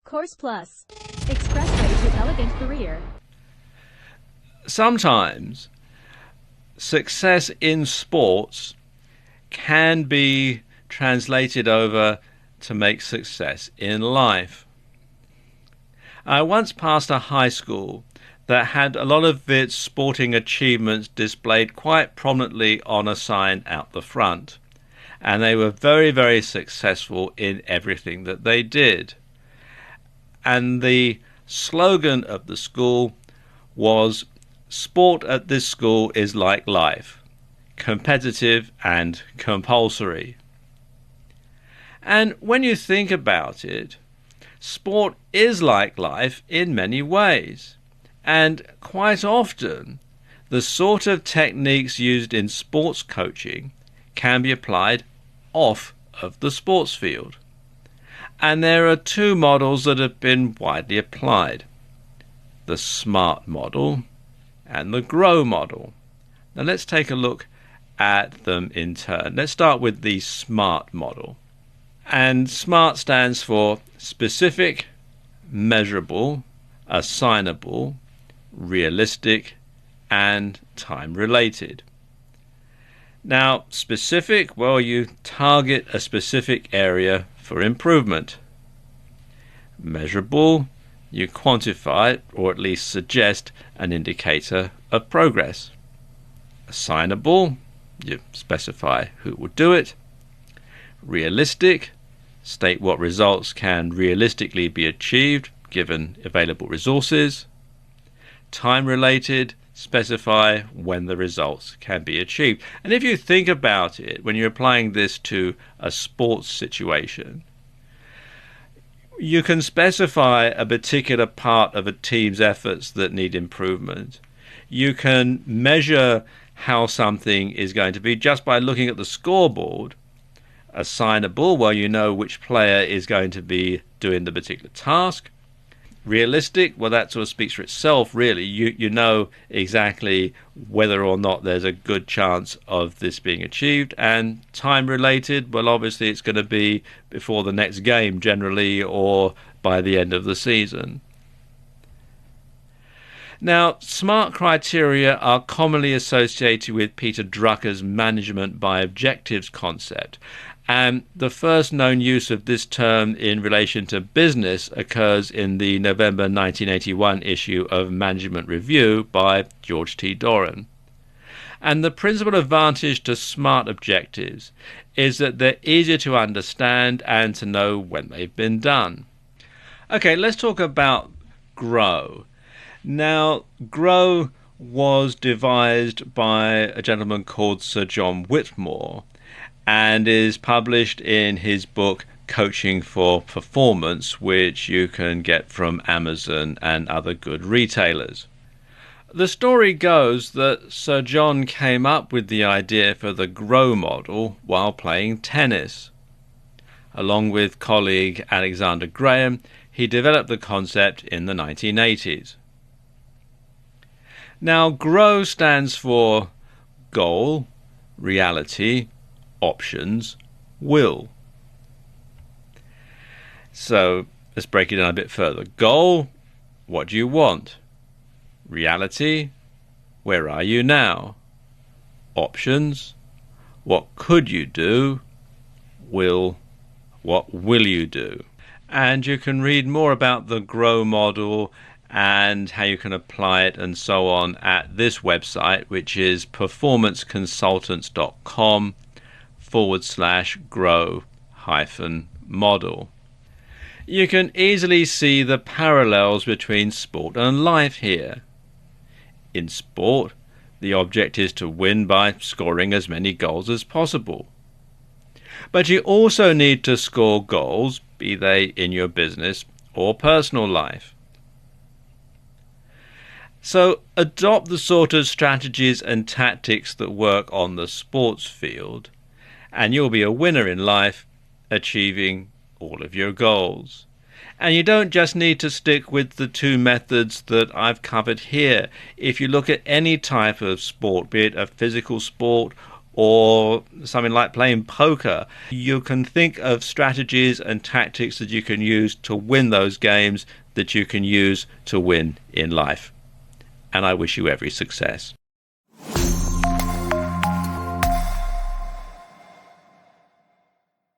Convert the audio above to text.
Course Plus. Expressway to elegant career. Sometimes success in sports can be translated over to make success in life. I once passed a high school that had a lot of its sporting achievements displayed quite prominently on a sign out the front, and they were very, very successful in everything that they did. And the slogan of the school was, "Sport at this school is like life, competitive and compulsory." And when you think about it, sport is like life in many ways. And quite often, the sort of techniques used in sports coaching can be applied off of the sports field. And there are two models that have been widely applied: the SMART model and the GROW model. Now let's take a look at them in turn. Let's start with the SMART model. And SMART stands for specific, measurable, assignable, realistic, and time-related. Now, specific, well, you target a specific area for improvement. Measurable, you quantify or at least suggest an indicator of progress. Assignable, you specify who will do it. Realistic, state what results can realistically be achieved given available resources. Time-related, specify when the results can be achieved. And if you think about it, when you're applying this to a sports situation, you can specify a particular part of a team's efforts that need improvement. You can measure how something is going to be just by looking at the scoreboard. Assignable, well, you know which player is going to be doing the particular task. Realistic, well, that sort of speaks for itself, really. You know exactly whether or not there's a good chance of this being achieved. And time-related, well, obviously it's going to be before the next game generally, or by the end of the season. Now, SMART criteria are commonly associated with Peter Drucker's management by objectives concept. And the first known use of this term in relation to business occurs in the November 1981 issue of Management Review by George T. Doran. And the principal advantage to SMART objectives is that they're easier to understand and to know when they've been done. Okay, let's talk about GROW. Now, GROW was devised by a gentleman called Sir John Whitmore, and is published in his book Coaching for Performance, which you can get from Amazon and other good retailers. The story goes that Sir John came up with the idea for the GROW model while playing tennis. Along with colleague Alexander Graham, he developed the concept in the 1980s. Now, GROW stands for goal, reality, options, will. So let's break it down a bit further. Goal, what do you want? Reality, where are you now? Options, what could you do? Will, what will you do? And you can read more about the GROW model and how you can apply it and so on at this website, which is performanceconsultants.com/grow-model. You can easily see the parallels between sport and life here. In sport, the object is to win by scoring as many goals as possible. But you also need to score goals, be they in your business or personal life. So adopt the sort of strategies and tactics that work on the sports field, and you'll be a winner in life, achieving all of your goals. And you don't just need to stick with the two methods that I've covered here. If you look at any type of sport, be it a physical sport or something like playing poker. You can think of strategies and tactics that you can use to win those games that you can use to win in life. And I wish you every success.